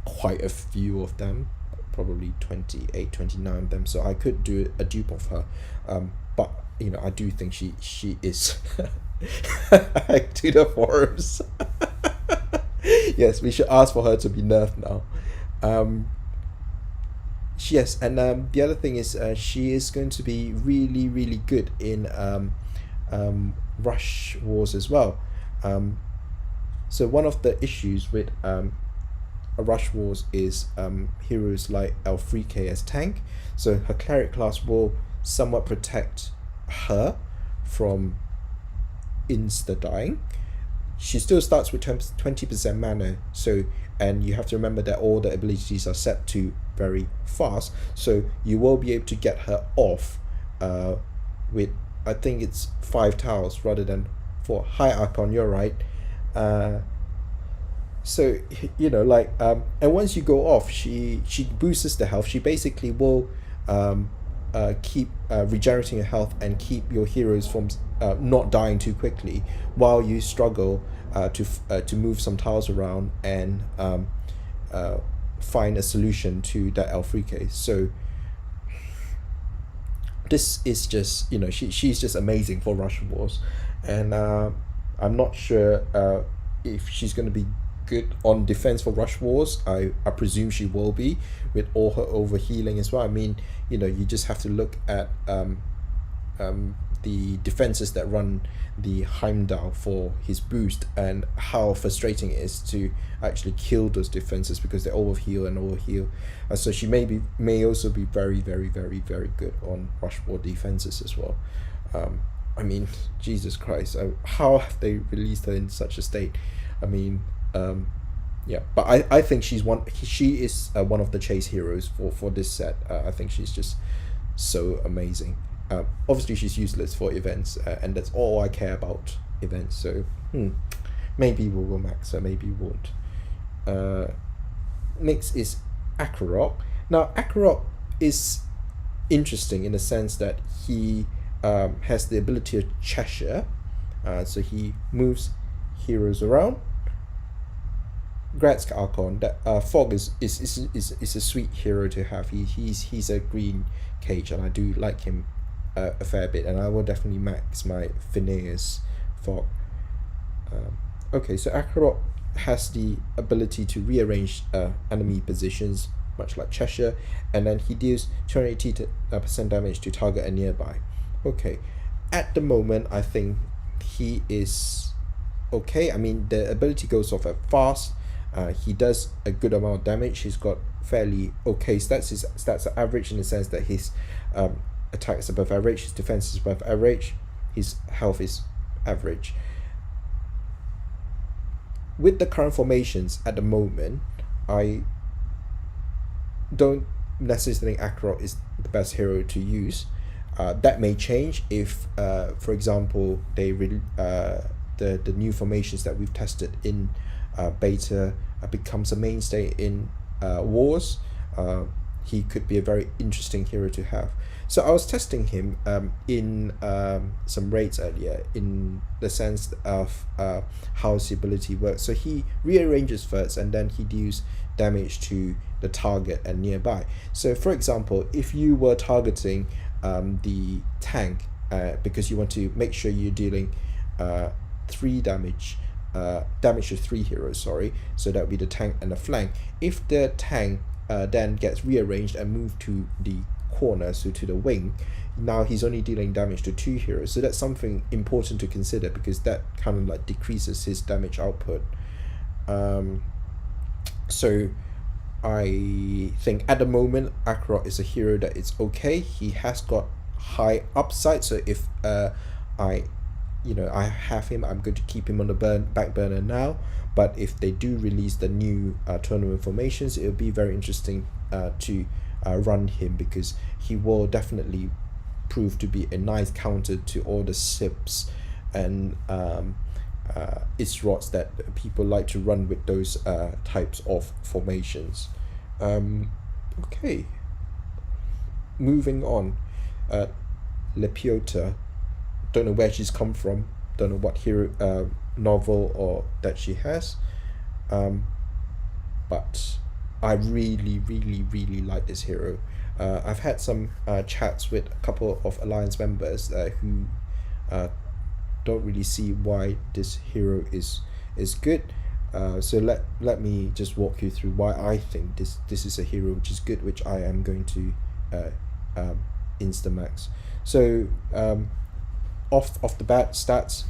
quite a few of them. Probably 28, 29 of them, so I could do a dupe of her, but you know, I do think she is to the forums. Yes, we should ask for her to be nerfed now. Yes, and the other thing is she is going to be really, really good in rush wars as well. So one of the issues with rush wars is heroes like Elfrike as tank, so her cleric class will somewhat protect her from insta dying. She still starts with 20% mana, so, and you have to remember that all the abilities are set to very fast, so you will be able to get her off with, I think it's 5 tiles rather than 4. Hi Icon, you're right. So, you know, like, and once you go off, she boosts the health. She basically will keep regenerating your health and keep your heroes from not dying too quickly while you struggle to move some tiles around and find a solution to that Elfrike. So this is just, you know, she's just amazing for rush wars, and I'm not sure if she's going to be good on defense for rush wars. I presume she will be, with all her over healing as well. I mean, you know, you just have to look at the defenses that run the Heimdall for his boost, and how frustrating it is to actually kill those defenses because they overheal. So she may also be very, very, very, very good on rushboard defenses as well. I mean, Jesus Christ, how have they released her in such a state? I mean, yeah, but I think she is one of the chase heroes for this set. I think she's just so amazing. Obviously she's useless for events, and that's all I care about, events. So maybe we will max her, maybe we won't. Next is Akkarog. Now Akkarog is interesting in the sense that he has the ability of Cheshire, so he moves heroes around. Grats Archon, that Fogg is a sweet hero to have. He's a green cage, and I do like him a fair bit, and I will definitely max my Phileas Fogg. Okay, so Akkarog has the ability to rearrange enemy positions, much like Cheshire, and then he deals 280% damage to target and nearby. Okay, at the moment I think he is okay. I mean, the ability goes off at fast. He does a good amount of damage. He's got fairly okay stats. His stats are average in the sense that his attack is above average, his defense is above average, his health is average. With the current formations at the moment, I don't necessarily think Akkarog is the best hero to use. That may change if, for example, they the new formations that we've tested in beta becomes a mainstay in wars. He could be a very interesting hero to have. So I was testing him in some raids earlier, in the sense of how his ability works. So he rearranges first, and then he deals damage to the target and nearby. So for example, if you were targeting the tank, because you want to make sure you're dealing 3 damage to 3 heroes, sorry, so that would be the tank and the flank. If the tank then gets rearranged and moved to the corner, so to the wing, now he's only dealing damage to 2 heroes. So that's something important to consider, because that kind of like decreases his damage output. So I think at the moment Akkarog is a hero that is okay. He has got high upside, so if I have him, I'm going to keep him on the back burner now. But if they do release the new tournament formations, it'll be very interesting to run him, because he will definitely prove to be a nice counter to all the sips and Isrots that people like to run with those types of formations. Okay, moving on. Lepiota, don't know where she's come from, don't know what hero novel or that she has, but I really like this hero. I've had some chats with a couple of Alliance members who don't really see why this hero is good. So let me just walk you through why I think this is a hero which is good, which I am going to instamax. So off the bat stats,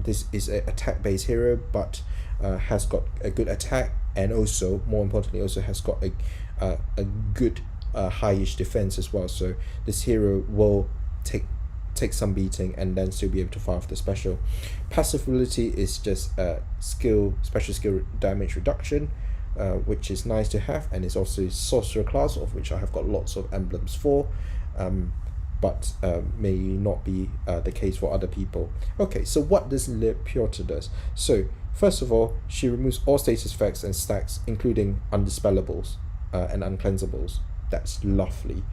this is an attack based hero, but has got a good attack, and also more importantly also has got a good highish defense as well. So this hero will take some beating and then still be able to fire off the special. Passive ability is just special skill damage reduction, which is nice to have, and it's also sorcerer class, of which I have got lots of emblems for, but may not be the case for other people. Okay, so what does Lepiota does? So first of all, she removes all status effects and stacks, including undispellables and uncleansables. That's lovely.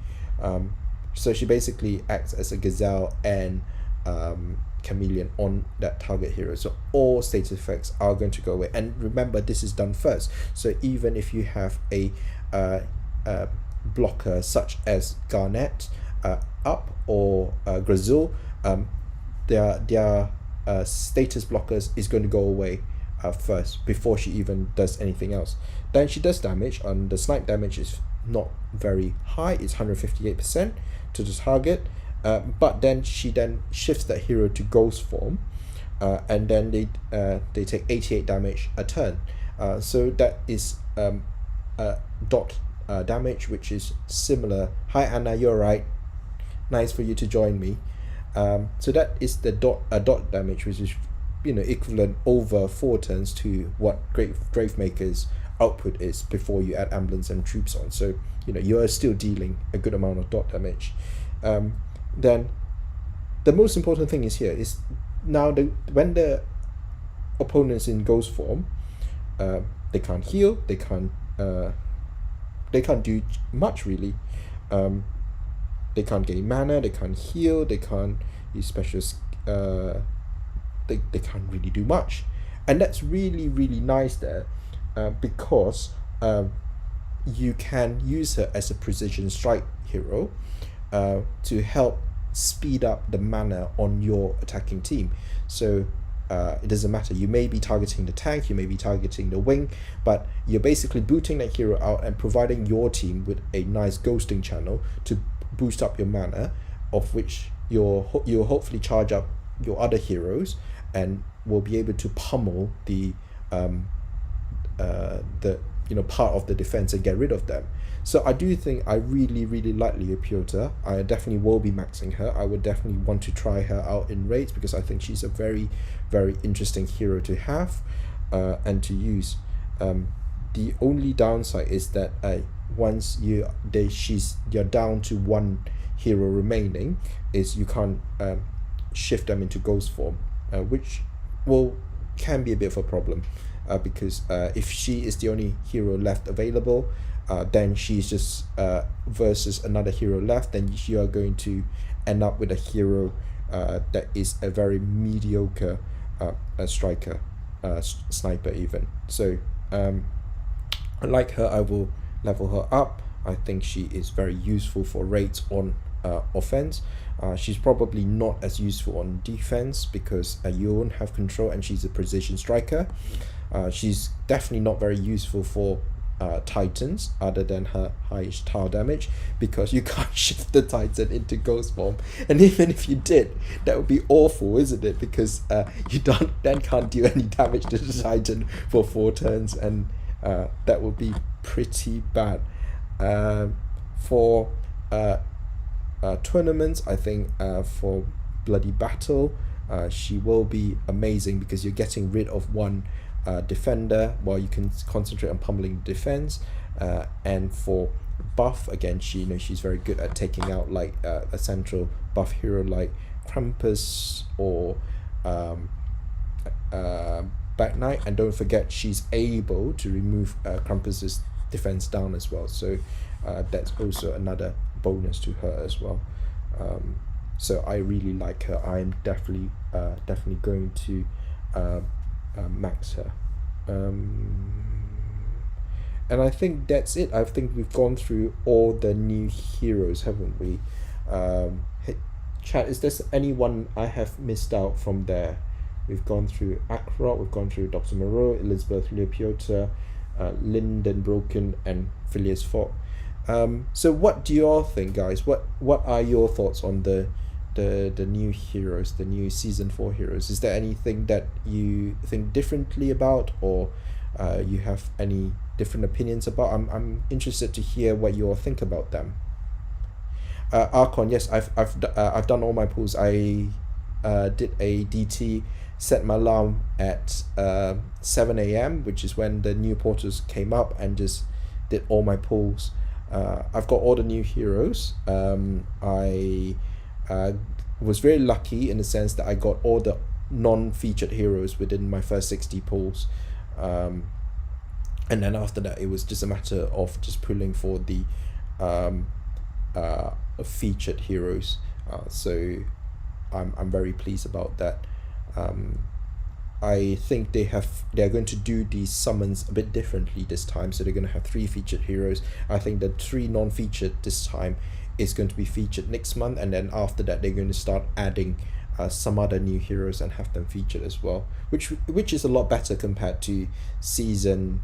So she basically acts as a gazelle and chameleon on that target hero. So all status effects are going to go away. And remember, this is done first. So even if you have a blocker such as Garnet up or Grazul, their status blockers is going to go away first before she even does anything else. Then she does damage, and the snipe damage is not very high. It's 158% to the target. But then she then shifts that hero to ghost form, and then they take 88 damage a turn. So that is dot damage, which is similar. Hi Anna, you're right. Nice for you to join me. So that is the dot damage, which is equivalent over 4 turns to what Gravemaker's output is before you add ambulance and troops on. So you are still dealing a good amount of dot damage. Then the most important thing is here is now when the opponent's in ghost form, they can't heal, they can't do much really. They can't gain mana, they can't heal, they can't use special, they can't really do much. And that's really, really nice there, because you can use her as a precision strike hero to help speed up the mana on your attacking team. So it doesn't matter, you may be targeting the tank, you may be targeting the wing, but you're basically booting that hero out and providing your team with a nice ghosting channel to boost up your mana, of which you'll hopefully charge up your other heroes and will be able to pummel the part of the defense and get rid of them. So I do think I really, really like Lepiota. I definitely will be maxing her. I would definitely want to try her out in raids because I think she's a very, very interesting hero to have and to use. The only downside is that once you're down to one hero remaining, is you can't shift them into ghost form, which can be a bit of a problem, because if she is the only hero left available, then she's just versus another hero left, then you are going to end up with a hero that is a very mediocre striker, sniper even. So I like her. I will level her up. I think she is very useful for raids on offense. She's probably not as useful on defense because you won't have control and she's a precision striker. She's definitely not very useful for Titans other than her highish tower damage, because you can't shift the Titan into ghost form, and even if you did, that would be awful, isn't it? Because you can't do any damage to the Titan for 4 turns, and that would be pretty bad. For tournaments, I think for Bloody Battle, she will be amazing because you're getting rid of one defender while you can concentrate on pummeling defense. And for buff, again, she's very good at taking out like a central buff hero like Krampus or Back Knight, and don't forget she's able to remove Krampus's defense down as well, so that's also another bonus to her as well. So I really like her. I'm definitely going to max her, and I think that's it. I think we've gone through all the new heroes, haven't we? Chat, is there anyone I have missed out from there? We've gone through Akkarog, we've gone through Dr. Moreau, Elizabeth, Lepiota, Lidenbrock, and Phileas Fogg. So what do you all think, guys? What are your thoughts on the new heroes, the new season 4 heroes? Is there anything that you think differently about, or you have any different opinions about? I'm interested to hear what you all think about them. Archon, yes, I've done all my pulls. I did a DT, set my alarm at 7 a.m, which is when the new portals came up, and just did all my pulls. I've got all the new heroes. I was very lucky in the sense that I got all the non-featured heroes within my first 60 pulls, and then after that it was just a matter of just pulling for the featured heroes. So I'm very pleased about that. I think they're going to do these summons a bit differently this time, so they're going to have 3 featured heroes. I think the 3 non-featured this time is going to be featured next month, and then after that they're going to start adding some other new heroes and have them featured as well, which is a lot better compared to season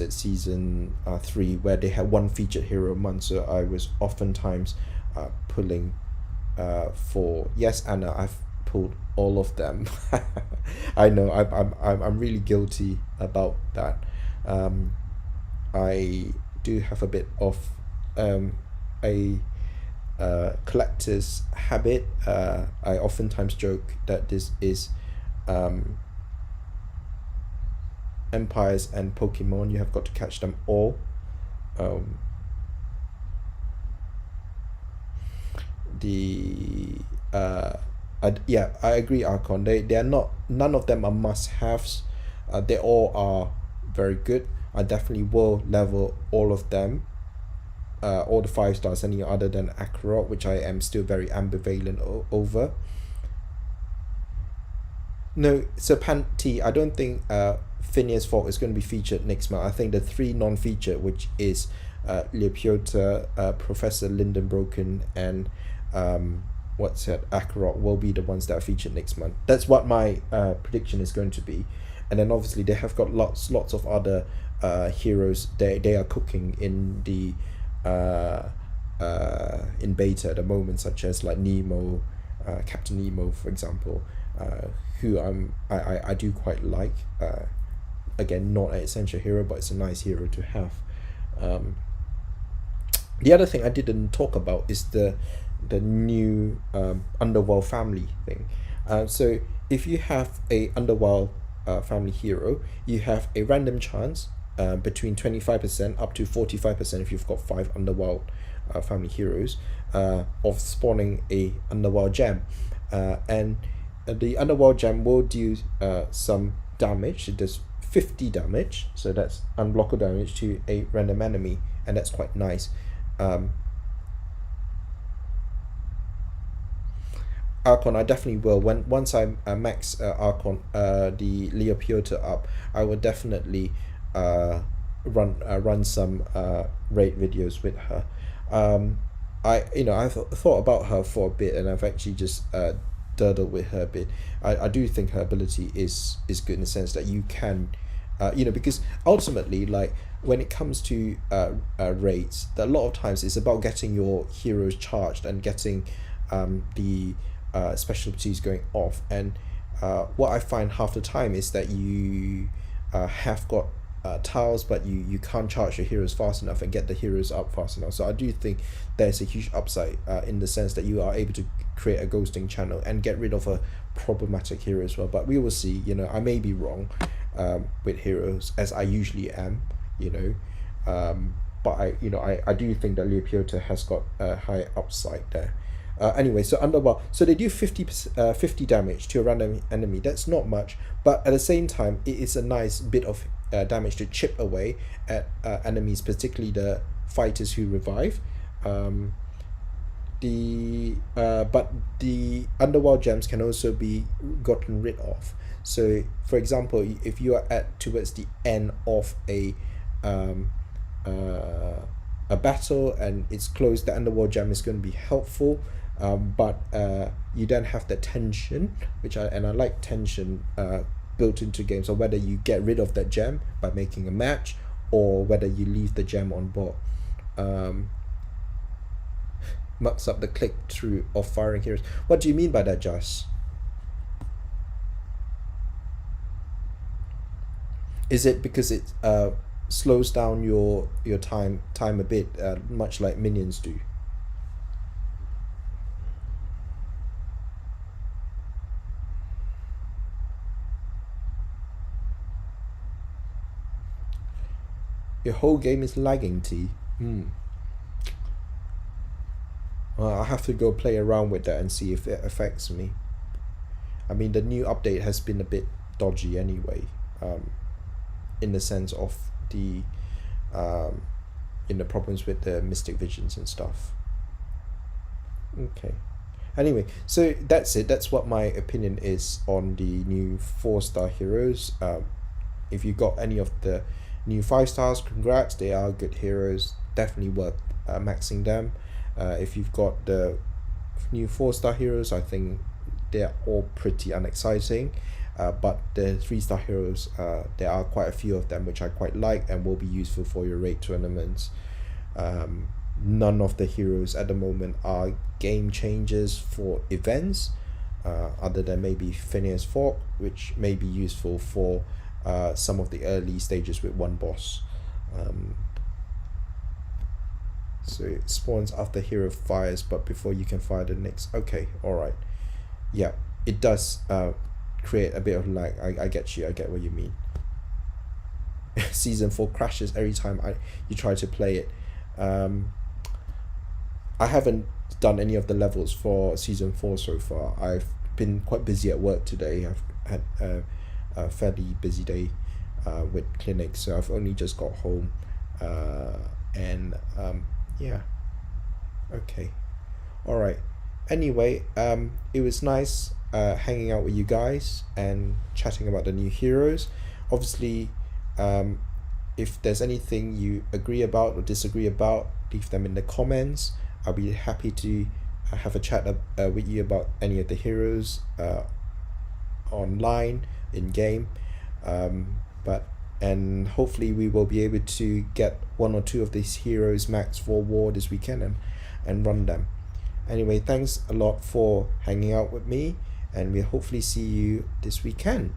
season 3, where they had 1 featured hero a month. So I was oftentimes pulling for. Yes, Anna, I've pulled all of them. I know I'm really guilty about that. I do have a bit of a collector's habit. I oftentimes joke that this is Empires and Pokemon. You have got to catch them all. The yeah, I agree, Archon. They are not. None of them are must-haves. They all are very good. I definitely will level all of them. All the 5 stars, any other than Akkarog, which I am still very ambivalent over. No, Serpanti, I don't think Phileas Fogg is going to be featured next month. I think the 3 non-featured, which is Lepiota, Professor Lidenbrock, and Akkarog, will be the ones that are featured next month. That's what my prediction is going to be. And then obviously they have got lots of other heroes they are cooking in the in beta at the moment, such as like Nemo, Captain Nemo, for example, who I do quite like. Again, not an essential hero, but it's a nice hero to have. The other thing I didn't talk about is the new Underworld family thing. So if you have a Underworld family hero, you have a random chance between 25% up to 45% if you've got 5 Underworld family heroes of spawning a Underworld gem, and the Underworld gem will do some damage. It does 50 damage, so that's unblockable damage to a random enemy, and that's quite nice. Archon, I definitely will. Once I max Archon, the Lepiota up, I will definitely run some raid videos with her. I've thought about her for a bit, and I've actually just durdled with her a bit. I do think her ability is good in the sense that you can, because ultimately, like when it comes to raids, that a lot of times it's about getting your heroes charged and getting the specialties going off. And what I find half the time is that you have got tiles, but you can't charge your heroes fast enough and get the heroes up fast enough. So I do think there's a huge upside in the sense that you are able to create a ghosting channel and get rid of a problematic hero as well. But we will see. I may be wrong with heroes, as I usually am. But I do think that Lepiota has got a high upside there. Anyway, so Underworld, so they do 50 damage to a random enemy. That's not much, but at the same time, it is a nice bit of damage to chip away at enemies, particularly the fighters who revive. But the Underworld gems can also be gotten rid of. So, for example, if you are towards the end of a battle and it's close, the Underworld gem is going to be helpful. But you then have the tension, I like tension built into games, or whether you get rid of that gem by making a match, or whether you leave the gem on board. Mucks up the click-through of firing heroes. What do you mean by that, Josh? Is it because it slows down your time a bit, much like minions do? Your whole game is lagging, T. Well, I'll have to go play around with that and see if it affects me. I mean, the new update has been a bit dodgy anyway, in the sense of the problems with the mystic visions and stuff. Okay. Anyway, so that's it. That's what my opinion is on the new 4-star heroes. If you got any of the new 5 stars, congrats, they are good heroes, definitely worth maxing them. If you've got the new 4-star heroes, I think they're all pretty unexciting, but the 3-star heroes, there are quite a few of them which I quite like and will be useful for your raid tournaments. none of the heroes at the moment are game changers for events, other than maybe Phileas Fogg, which may be useful for some of the early stages with one boss. So it spawns after hero fires, but before you can fire the next. Okay, alright. Yeah, it does create a bit of lag. I get you, I get what you mean. Season 4 crashes every time you try to play it. I haven't done any of the levels for Season 4 so far. I've been quite busy at work today. I've had a fairly busy day with clinic, so I've only just got home. Yeah. Okay. Alright. Anyway, it was nice hanging out with you guys and chatting about the new heroes. Obviously, if there's anything you agree about or disagree about, leave them in the comments. I'll be happy to have a chat with you about any of the heroes online, in game. And hopefully we will be able to get one or two of these heroes max for war this weekend and run them. Anyway, thanks a lot for hanging out with me, and we'll hopefully see you this weekend.